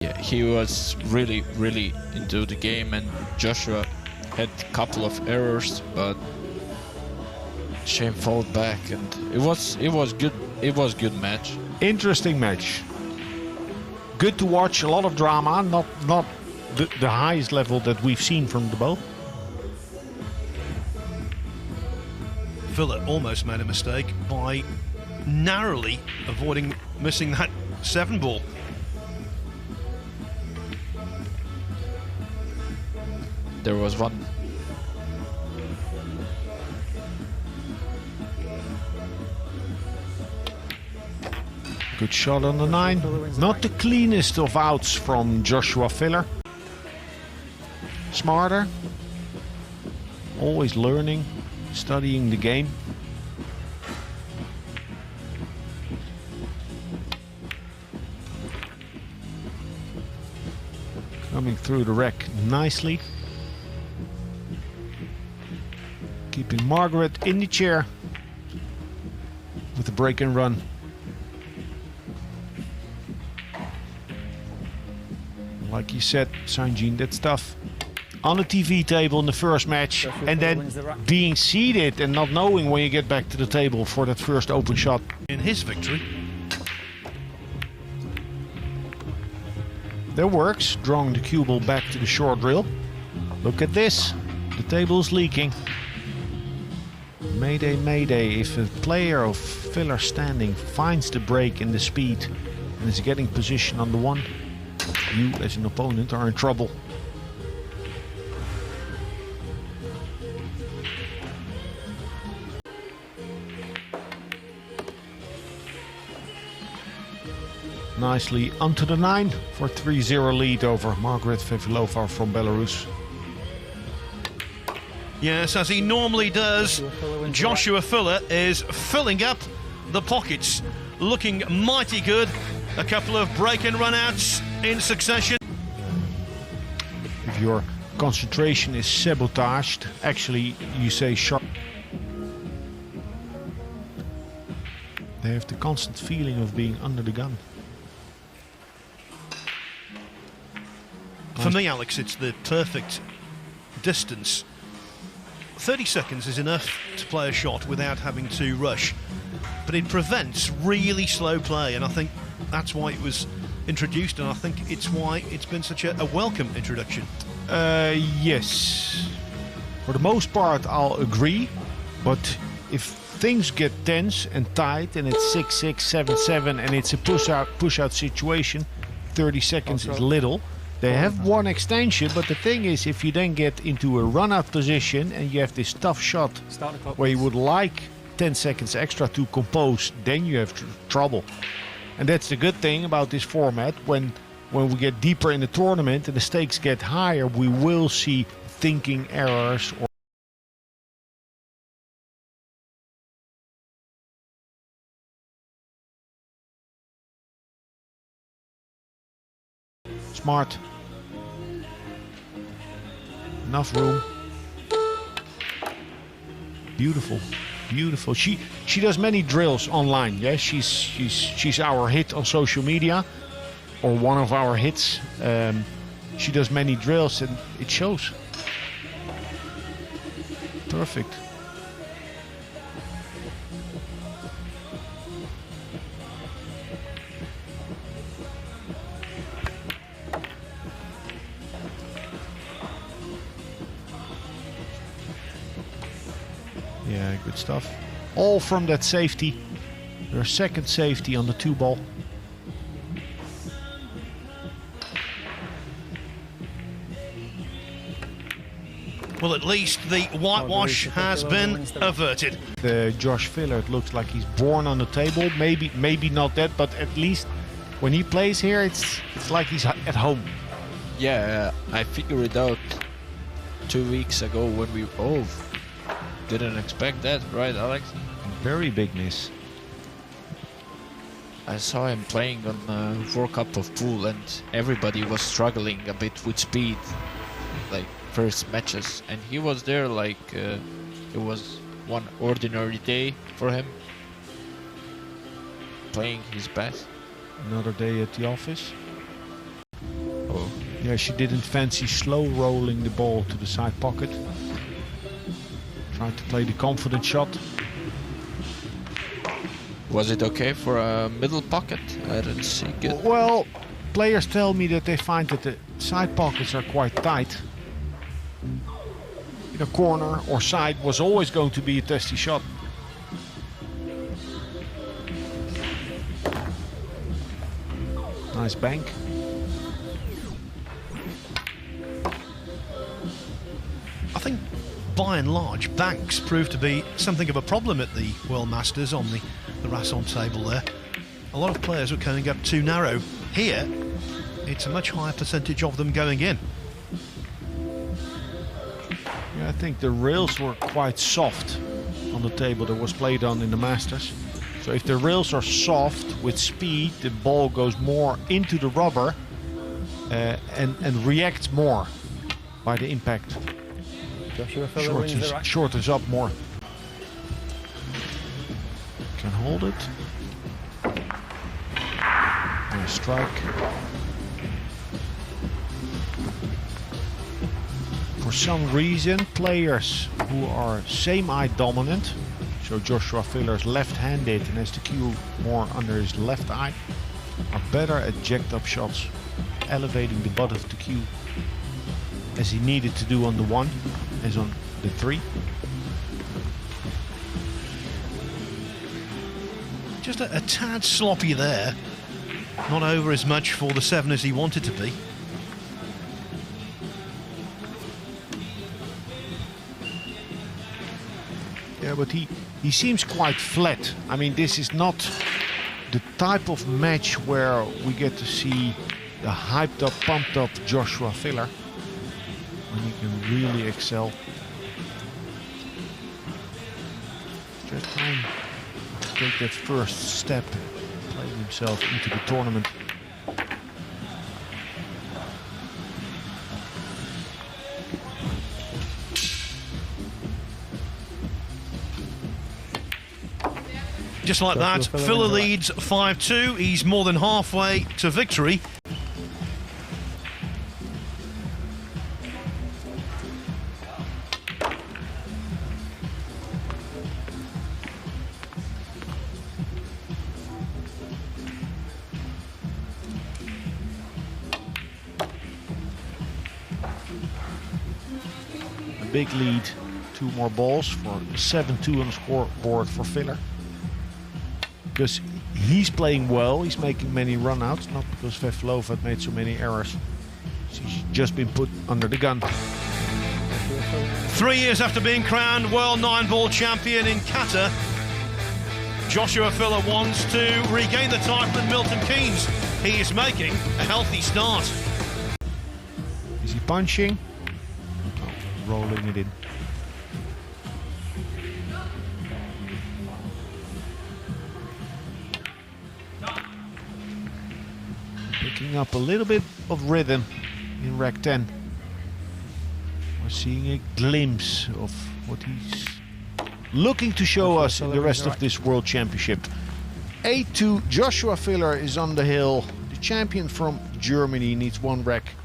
Yeah, he was really into the game, and Joshua had a couple of errors, but Shane fought back, and it was good. It was good match. Interesting match. Good to watch. A lot of drama. Not the highest level that we've seen from the both. Villa almost made a mistake by narrowly avoiding missing that 7 ball. There was one. Good shot on the 9. Not the cleanest of outs from Joshua Filler. Smarter. Always learning, studying the game. Coming through the rack nicely. Keeping Margaret in the chair with the break and run. Like you said, Sanjin, that's tough. On a TV table in the first match, and then being seated and not knowing when you get back to the table for that first open shot. In his victory. That works, drawing the cue ball back to the short drill. Look at this, the table is leaking. Mayday, mayday, if a player of Filler standing finds the break in the speed and is getting position on the 1, you as an opponent are in trouble. Nicely onto the 9 for 3-0 lead over Margarita Fefilova from Belarus. Yes, as he normally does, Joshua Filler is filling up the pockets, looking mighty good. A couple of break and run outs in succession. If your concentration is sabotaged, actually you say sharp. They have the constant feeling of being under the gun. For me, Alex, it's the perfect distance. 30 seconds is enough to play a shot without having to rush, but it prevents really slow play, and I think that's why it was introduced, and I think it's why it's been such a welcome introduction. Yes. For the most part, I'll agree, but if things get tense and tight and it's 6-6, 7-7 and it's a push-out situation, 30 seconds is little. They have one extension, but the thing is, if you then get into a run-out position and you have this tough shot where you would like 10 seconds extra to compose, then you have trouble. And that's the good thing about this format. When we get deeper in the tournament and the stakes get higher, we will see thinking errors. Smart. Enough room. Beautiful, beautiful. She does many drills online. Yeah, she's our hit on social media, or one of our hits. She does many drills and it shows. Perfect. Yeah, good stuff. All from that safety. Their second safety on the 2 ball. Well, at least the whitewash has been averted. Josh Filler, it looks like he's born on the table. Maybe not that, but at least when he plays here, it's like he's at home. Yeah, I figured it out 2 weeks ago when we didn't expect that, right, Alex? Very big miss. I saw him playing on World Cup of Pool, and everybody was struggling a bit with speed, like first matches, and he was there like it was one ordinary day for him, playing his best. Another day at the office. Yeah, she didn't fancy slow rolling the ball to the side pocket. Tried to play the confident shot. Was it okay for a middle pocket? I didn't see good. Well, players tell me that they find that the side pockets are quite tight. In a corner or side was always going to be a testy shot. Nice bank. I think by and large banks proved to be something of a problem at the World Masters on the Rasson table there. A lot of players were coming up too narrow. Here, it's a much higher percentage of them going in. Yeah, I think the rails were quite soft on the table that was played on in the Masters. So if the rails are soft with speed, the ball goes more into the rubber and reacts more by the impact. Shortens up more. Can hold it. Nice strike. For some reason, players who are same eye dominant, so Joshua Filler's left-handed and has the cue more under his left eye, are better at jacked up shots, elevating the butt of the cue as he needed to do on the 1 as on the 3. Just a tad sloppy there. Not over as much for the 7 as he wanted to be. Yeah, but he seems quite flat. I mean, this is not the type of match where we get to see the hyped up, pumped up Joshua Filler when he can really excel. Just time to take that first step, playing himself into the tournament. Just like that, Filler leads 5-2. He's more than halfway to victory. A big lead, 2 more balls for 7-2 on the scoreboard for Filler. Because he's playing well, he's making many runouts, not because Fefilova had made so many errors. She's just been put under the gun. 3 years after being crowned World 9-ball champion in Qatar, Joshua Filler wants to regain the title in Milton Keynes. He is making a healthy start. Is he punching? Oh, rolling it in. Picking up a little bit of rhythm in rack 10. We're seeing a glimpse of what he's looking to show us in the rest of this World Championship. 8-2, Joshua Filler is on the hill. The champion from Germany needs 1 rack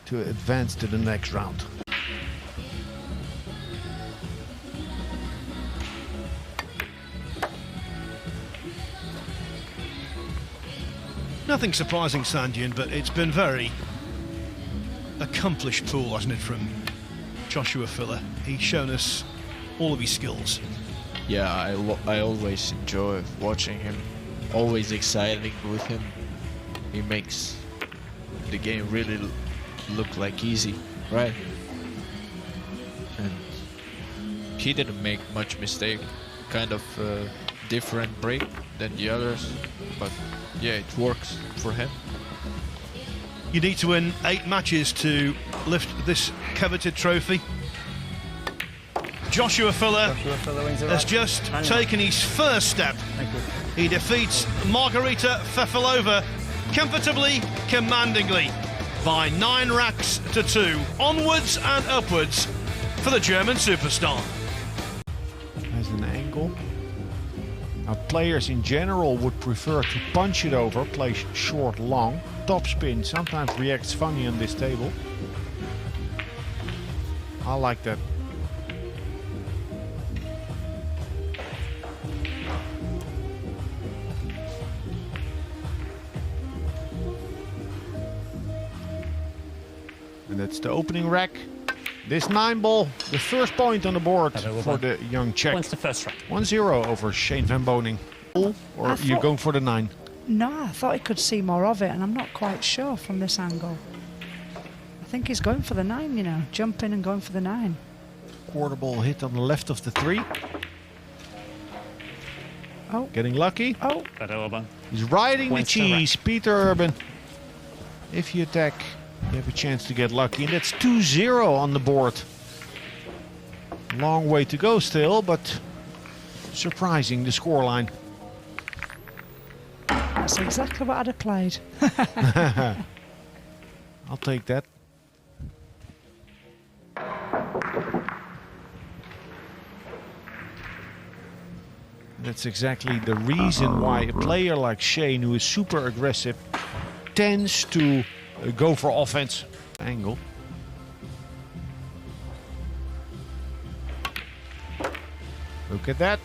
to advance to the next round. Nothing surprising, Sanjian, but it's been very accomplished pool, hasn't it, from Joshua Filler? He's shown us all of his skills. Yeah, I always enjoy watching him. Always exciting with him. He makes the game really look like easy, right? And he didn't make much mistake. Kind of different break than the others, but yeah, it works for him. You need to win 8 matches to lift this coveted trophy. Joshua Filler has just taken his first step. He defeats Margarita Fefilova comfortably, commandingly, by 9 racks to 2. Onwards and upwards for the German superstar. Has an angle. Now, players in general would prefer to punch it over, play short long. topspin sometimes reacts funny on this table. I like that. And that's the opening rack. This 9 ball, the first point on the board for the young Czech. When's the first rack? 1-0 over Shane van Boening. Or you're going for the 9? No, I thought he could see more of it, and I'm not quite sure from this angle. I think he's going for the 9, you know, jumping and going for the 9. Quarter ball hit on the left of the 3. Oh. Getting lucky. Oh. Fefilova. He's riding the cheese, Petr Urban. If you attack, you have a chance to get lucky. And that's 2-0 on the board. Long way to go still, but surprising the scoreline. That's exactly what I'd have played. I'll take that. That's exactly the reason why a player like Shane, who is super aggressive, tends to go for offense. Angle. Look at that.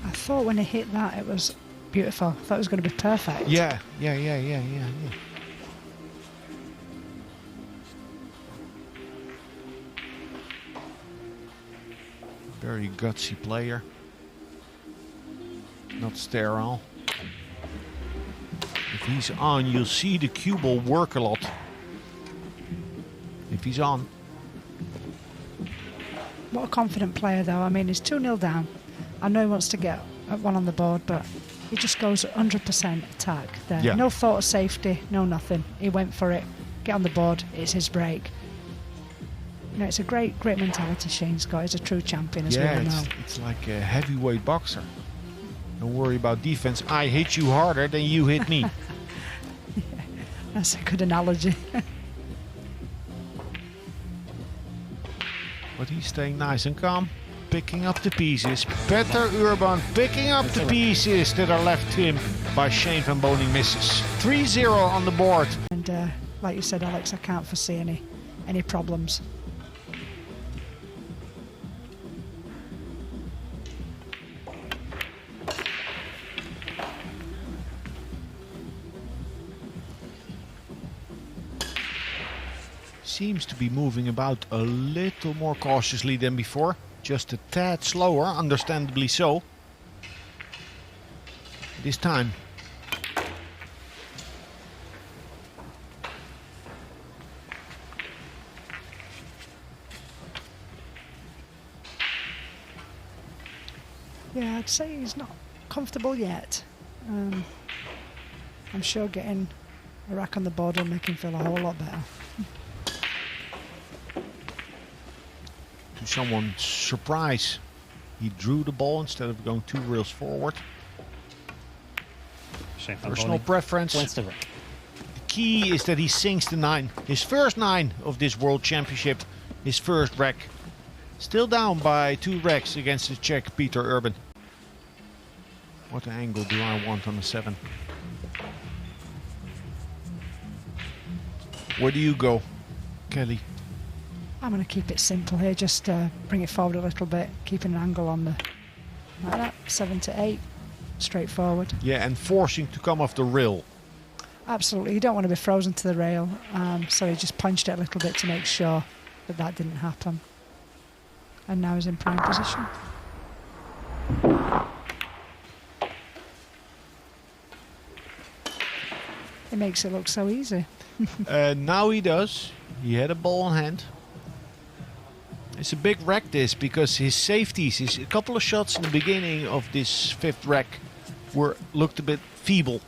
I thought when he hit that it was beautiful. I thought it was going to be perfect. Yeah. Very gutsy player. Not sterile. If he's on, you'll see the cue ball work a lot. If he's on. What a confident player though. I mean, he's 2-0 down. I know he wants to get one on the board, but he just goes 100% attack there. Yeah. No thought of safety, no nothing. He went for it. Get on the board. It's his break. You know, it's a great mentality Shane's got. He's a true champion, as we all know. It's like a heavyweight boxer. Don't worry about defense. I hit you harder than you hit me. That's a good analogy. But he's staying nice and calm, picking up the pieces. Petr Urban picking up the pieces that are left to him by Shane van Boening misses. 3-0 on the board. And like you said, Alex, I can't foresee any problems. Seems to be moving about a little more cautiously than before. Just a tad slower, understandably so. This time. Yeah, I'd say he's not comfortable yet. I'm sure getting a rack on the board will make him feel a whole lot better. To someone's surprise, he drew the ball instead of going 2 rails forward. Personal preference. The key is that he sinks the 9. His first 9 of this World Championship. His first rack. Still down by 2 racks against the Czech Petr Urban. What angle do I want on the 7? Where do you go, Kelly? I'm going to keep it simple here, just bring it forward a little bit, keeping an angle on the, like that, 7 to 8, straightforward. Yeah, and forcing to come off the rail. Absolutely, you don't want to be frozen to the rail, so he just punched it a little bit to make sure that didn't happen. And now he's in prime position. It makes it look so easy. Now he does. He had a ball in hand. It's a big rack this, because his safeties, a couple of shots in the beginning of this 5th rack looked a bit feeble.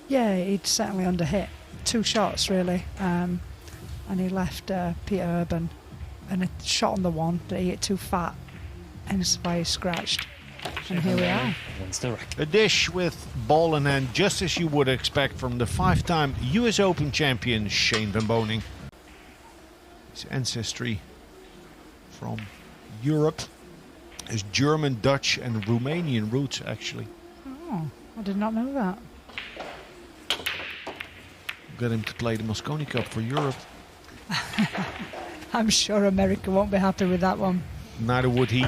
Yeah, he'd certainly underhit 2 shots really, and he left Petr Urban and a shot on the 1 that he hit too fat, and that's why he scratched. And here we are. A dish with ball in hand, just as you would expect from the 5-time US Open champion Shane van Boening. His ancestry from Europe, his German, Dutch and Romanian roots actually. Oh, I did not know that. Got him to play the Mosconi Cup for Europe. I'm sure America won't be happy with that one. Neither would he.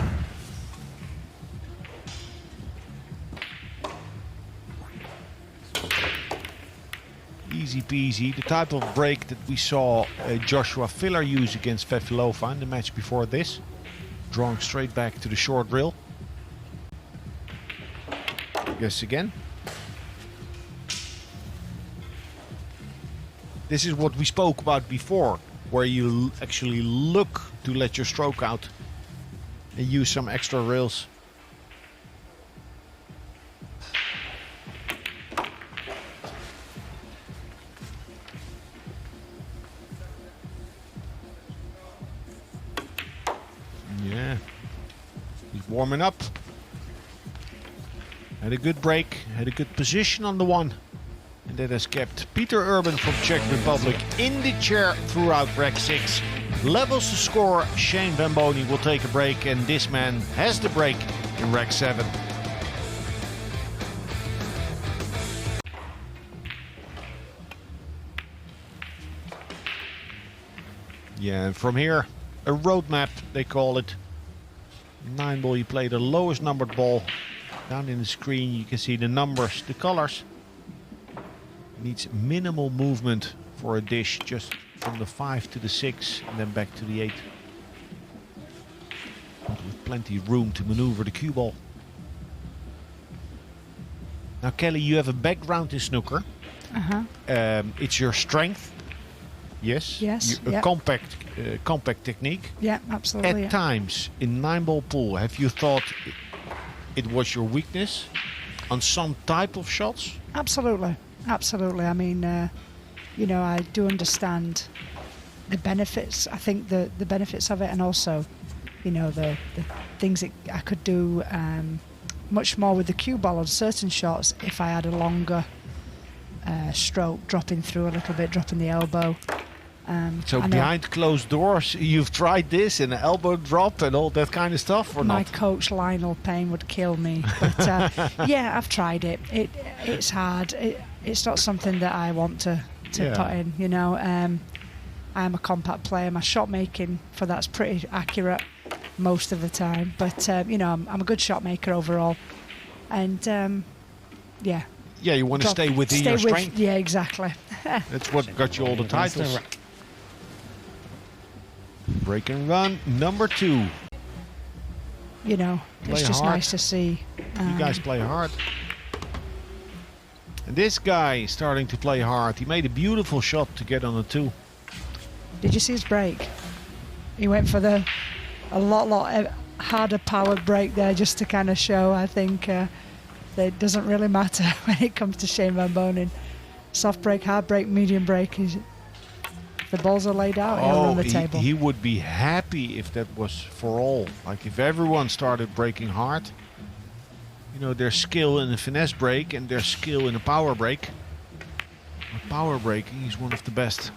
Easy peasy. The type of break that we saw Joshua Filler use against Fefilova in the match before this. Drawing straight back to the short rail. Yes, again. This is what we spoke about before, where you actually look to let your stroke out and use some extra rails. Yeah, he's warming up. Had a good break, had a good position on the one. And that has kept Petr Urban from Czech Republic in the chair throughout rack 6. Levels the score. Shane Van Boening will take a break, and this man has the break in rack 7. Yeah, and from here, a roadmap, they call it. 9 ball, you play the lowest numbered ball. Down in the screen, you can see the numbers, the colors. Needs minimal movement for a dish, just from the 5 to the 6 and then back to the 8. With plenty of room to maneuver the cue ball. Now Kelly, you have a background in snooker. It's your strength. Yes? Yes. A compact technique. Yeah, absolutely. At times in 9-ball pool, have you thought it was your weakness on some type of shots? Absolutely. Absolutely. I mean, you know, I do understand the benefits. I think the benefits of it, and also, you know, the things that I could do much more with the cue ball on certain shots if I had a longer stroke, dropping through a little bit, dropping the elbow. So behind closed doors, you've tried this and an elbow drop and all that kind of stuff, or my not? coach Lionel Payne would kill me, but yeah, I've tried it. It's hard. It's not something that I want to put in. You know, I'm a compact player. My shot making for that's pretty accurate most of the time, but you know, I'm a good shot maker overall, and yeah. Yeah, you want to stay within your strength. Yeah, exactly. That's what got you all the titles. Break and run number 2. You know, it's just hard. nice to see. You guys play hard. And this guy is starting to play hard. He made a beautiful shot to get on the 2. Did you see his break? He went for a lot harder powered break there, just to kind of show, I think, that it doesn't really matter when it comes to Shane Van Boening. Soft break, hard break, medium break. The balls are laid out on the table. He would be happy if that was for all. Like if everyone started breaking hard. You know, there's skill in a finesse break and there's skill in a power break. With power breaking, he's one of the best.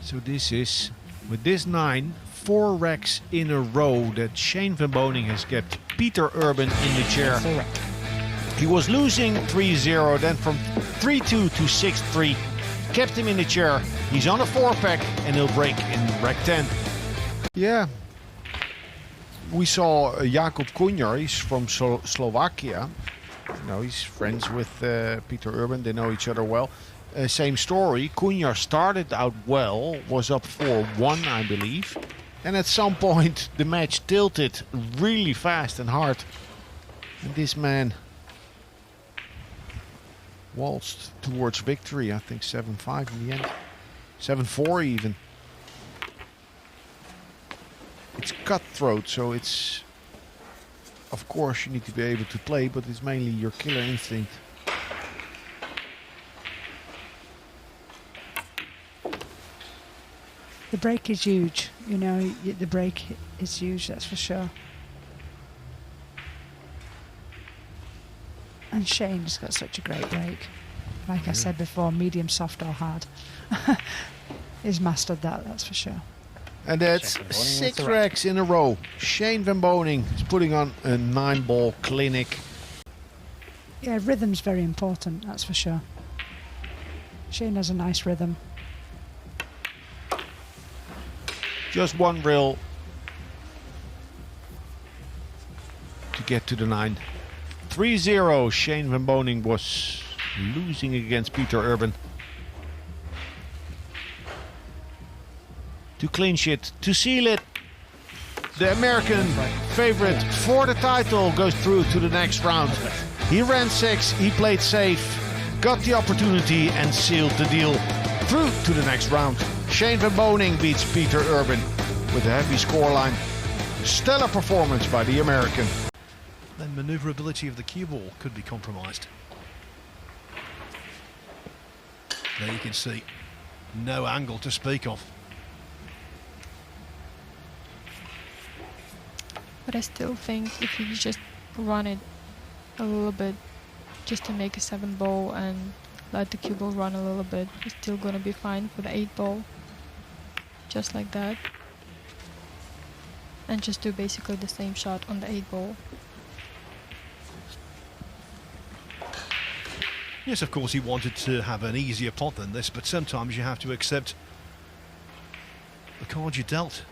So this is, with this 9, 4 racks in a row that Shane Van Boening has kept Petr Urban in the chair. He was losing 3-0, then from 3-2 to 6-3, kept him in the chair. He's on a 4-pack and he'll break in rack 10. Yeah, we saw Jakub Kunjar. He's from Slovakia. You know, he's friends with Petr Urban. They know each other well. Same story. Kunjar started out well, was up 4-1, I believe. And at some point, the match tilted really fast and hard. And this man waltzed towards victory. I think 7-5 in the end. 7-4 even. It's cutthroat, so it's... Of course you need to be able to play, but it's mainly your killer instinct. The break is huge, you know, the break is huge, that's for sure. And Shane's got such a great break. Like I said before, medium, soft or hard. He's mastered that, that's for sure. And that's 6 racks in a row. Shane van Boening is putting on a 9-ball clinic. Yeah, rhythm's very important, that's for sure. Shane has a nice rhythm. Just 1 rill to get to the 9. 3-0. Shane van Boening was losing against Petr Urban. To clinch it, to seal it. The American favorite for the title goes through to the next round. He ran 6, he played safe, got the opportunity and sealed the deal through to the next round. Shane van Boening beats Petr Urban with a heavy scoreline. Stellar performance by the American. Then manoeuvrability of the cue ball could be compromised. There you can see no angle to speak of. But I still think if you just run it a little bit just to make a 7-ball and let the cue ball run a little bit, it's still gonna be fine for the 8-ball. Just like that. And just do basically the same shot on the 8-ball. Yes, of course he wanted to have an easier pot than this, but sometimes you have to accept the card you're dealt.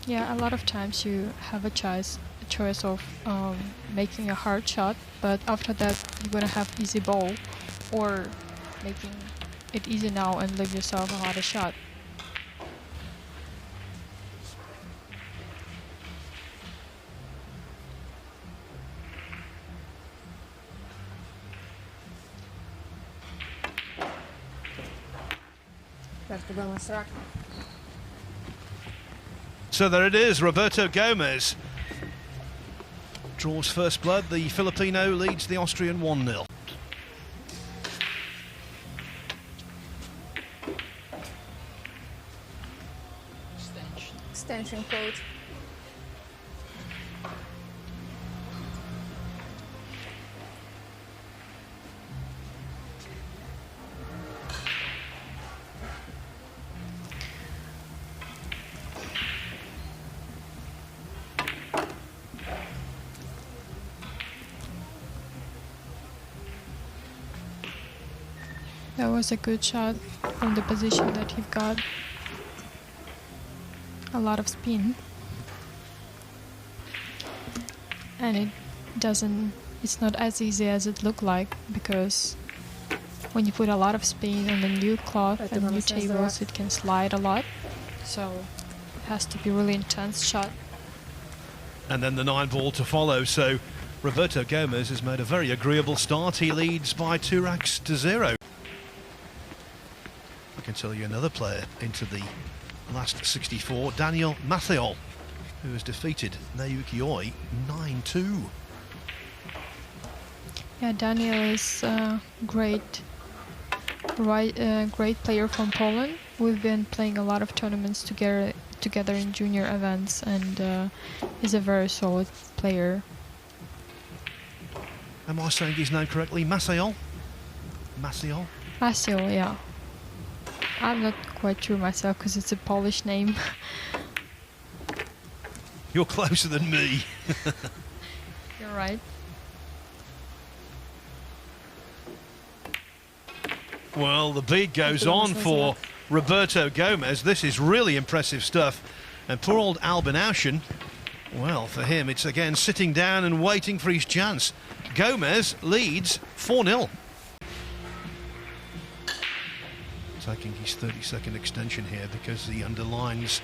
Yeah, a lot of times you have a choice of making a hard shot, but after that you're gonna have easy ball, or making it easy now and leave yourself a harder shot. So there it is, Roberto Gomez draws first blood. The Filipino leads the Austrian 1-0. Extension code. That was a good shot from the position that he got. A lot of spin. And it's not as easy as it looked like, because when you put a lot of spin on the new cloth and new tables, it can slide a lot. So it has to be really intense shot. And then the 9-ball to follow, so Roberto Gomez has made a very agreeable start. He leads by 2 racks to 0. I can tell you another player into the last 64, Daniel Mathiol, who has defeated Naoki Oi 9-2. Yeah, Daniel is a great player from Poland. We've been playing a lot of tournaments together in junior events, and he's a very solid player. Am I saying his name correctly? Mathiol? Mathiol? Mathiol, yeah. I'm not quite sure myself because it's a Polish name. You're closer than me. You're right. Well, the beat goes on for Roberto Gomez. This is really impressive stuff. And poor old Albin Ouschan, well, for him, it's again sitting down and waiting for his chance. Gomez leads 4-0. Taking his 30-second extension here because he underlines,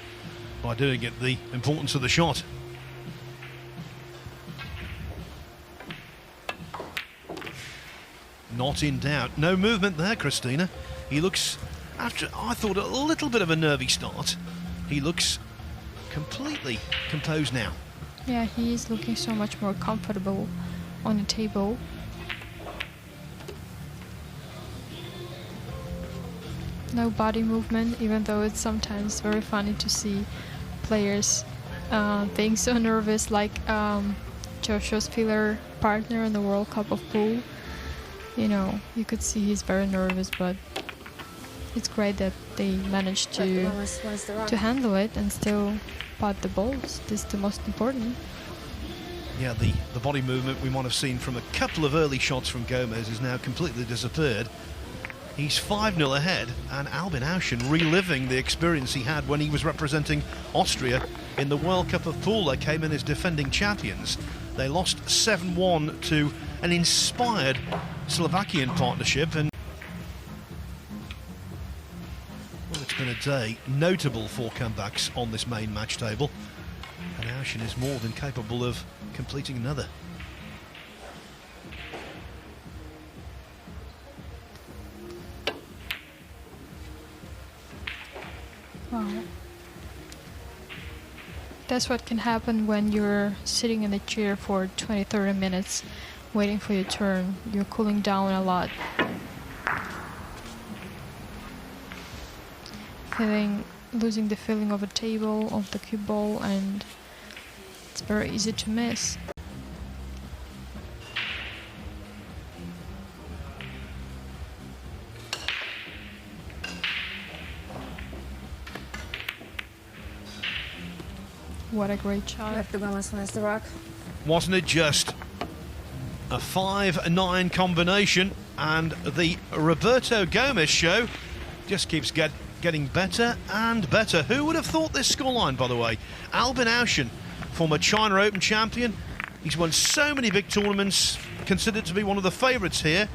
by doing it, the importance of the shot. Not in doubt. No movement there, Christina. He looks, after I thought a little bit of a nervy start, he looks completely composed now. Yeah, he is looking so much more comfortable on the table. No body movement, even though it's sometimes very funny to see players being so nervous, like Joshua Spiller, partner in the World Cup of Pool. You know, you could see he's very nervous, but it's great that they managed to handle it and still pot the balls. This is the most important. Yeah, the body movement we might have seen from a couple of early shots from Gomez has now completely disappeared. He's 5-0 ahead, and Albin Ouschan reliving the experience he had when he was representing Austria in the World Cup of Pool. They came in as defending champions. They lost 7-1 to an inspired Slovakian partnership, and well, it's been a day notable for comebacks on this main match table, and Ouschan is more than capable of completing another. Wow. That's what can happen when you're sitting in a chair for 20-30 minutes waiting for your turn. You're cooling down a lot. Losing the feeling of a table, of the cue ball, and it's very easy to miss. What a great shot. Left the balance against the rock. Wasn't it just a 5-9 combination, and the Roberto Gomez show just keeps getting better and better. Who would have thought this scoreline, by the way? Albin Ouschan, former China Open champion. He's won so many big tournaments, considered to be one of the favourites here.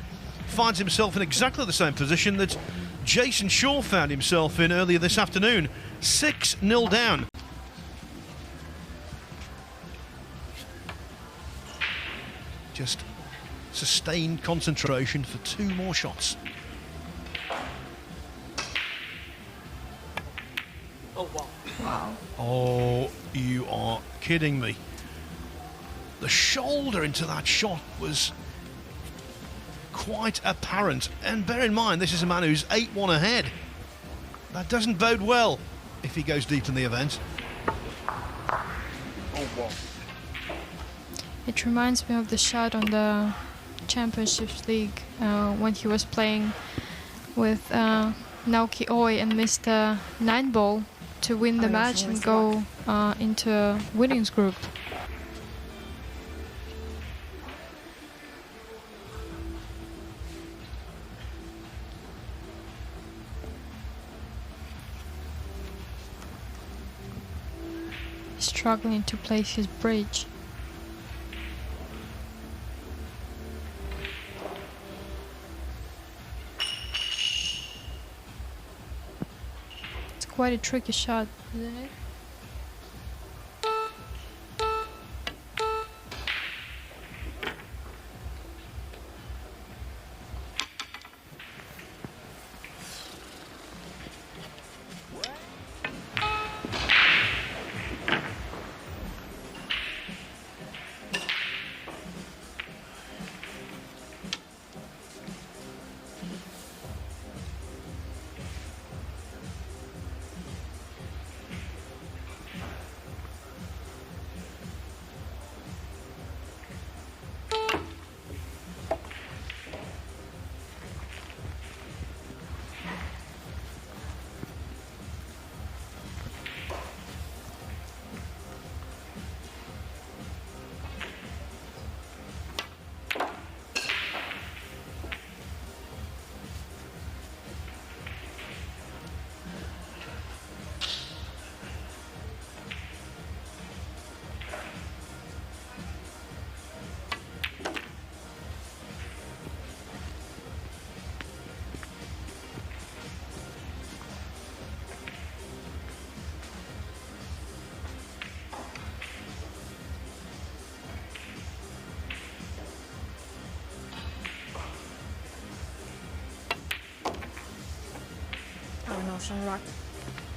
Finds himself in exactly the same position that Jason Shaw found himself in earlier this afternoon. 6-0 down. Just sustained concentration for 2 more shots. Oh, wow. Wow. Oh, you are kidding me. The shoulder into that shot was quite apparent. And bear in mind, this is a man who's 8-1 ahead. That doesn't bode well if he goes deep in the event. Oh, wow. It reminds me of the shot on the Championships League when he was playing with Naoki Oi and missed a 9-ball to win the match and go into a winnings group. Struggling to place his bridge. Quite a tricky shot, isn't it?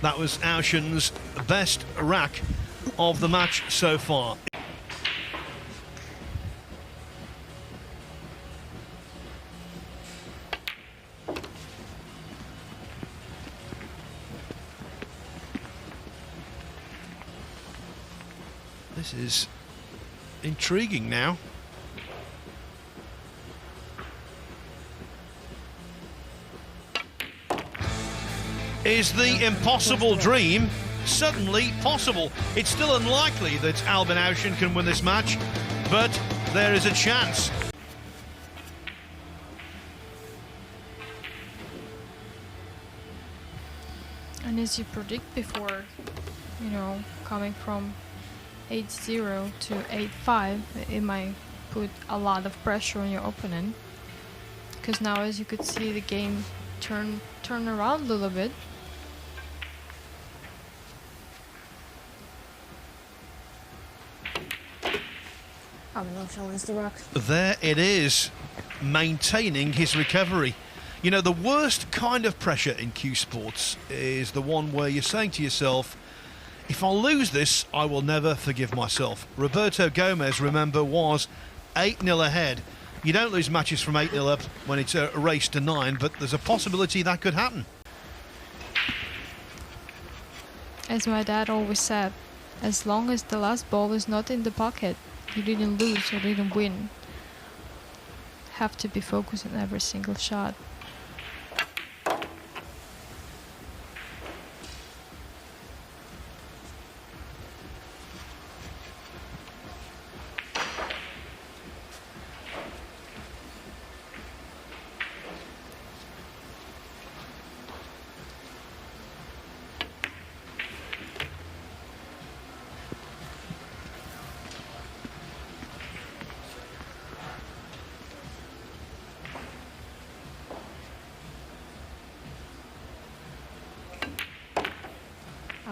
That was Ouschan's best rack of the match so far. This is intriguing now. is the impossible dream suddenly possible. It's still unlikely that Albin Ouschan can win this match, but there is a chance. And as you predict before, you know, coming from 8-0 to 8-5, it might put a lot of pressure on your opponent. Because now, as you could see, the game turn around a little bit. Ouschan wins the rock. There it is, maintaining his recovery. You know, the worst kind of pressure in Q Sports is the one where you're saying to yourself, if I lose this, I will never forgive myself. Roberto Gomez, remember, was 8-0 ahead. You don't lose matches from 8-0 up when it's a race to 9, but there's a possibility that could happen. As my dad always said, as long as the last ball is not in the pocket, you didn't lose or didn't win. Have to be focused on every single shot.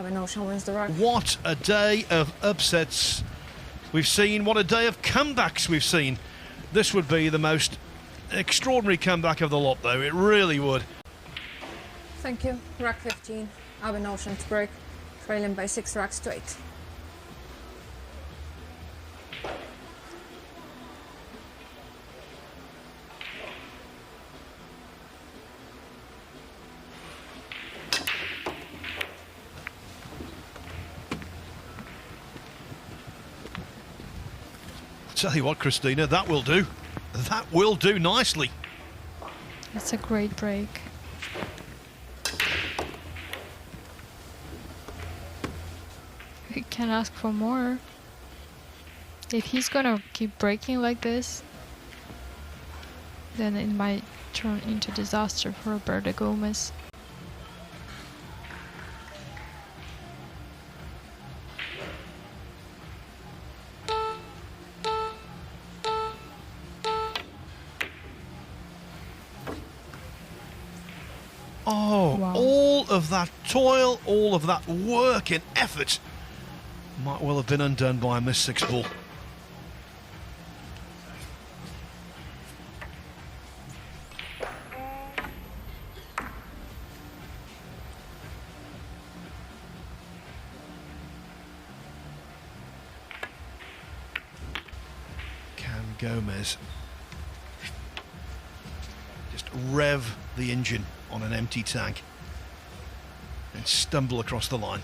Ouschan wins the rock. What a day of upsets we've seen. What a day of comebacks we've seen. This would be the most extraordinary comeback of the lot, though. It really would. Thank you. Rack 15. Ouschan to break. Trailing by 6 racks to 8. Tell you what, Christina, that will do. That will do nicely. It's a great break. We can ask for more. If he's gonna keep breaking like this, then it might turn into disaster for Roberto Gomez. Oh, Wow. All of that toil, all of that work and effort might well have been undone by a missed 6 ball. Can Gomez just rev the engine on an empty tank and stumble across the line?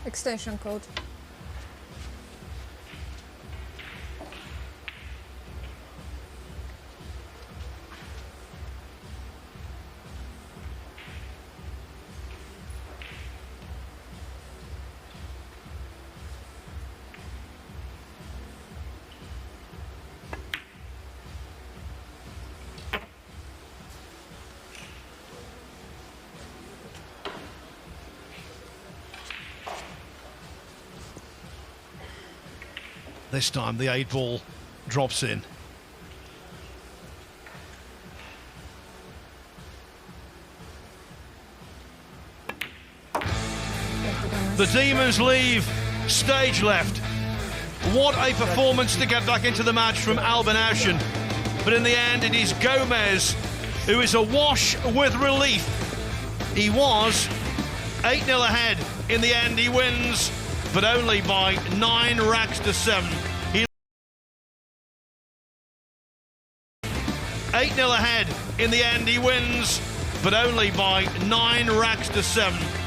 Extension code. This time the 8 ball drops in. The Demons leave, stage left. What a performance to get back into the match from Albin Ouschan. But in the end, it is Gomez who is awash with relief. He was 8-0 ahead. In the end, he wins, but only by 9 racks to 7. 8-0 ahead. In the end, he wins, but only by 9 racks to 7.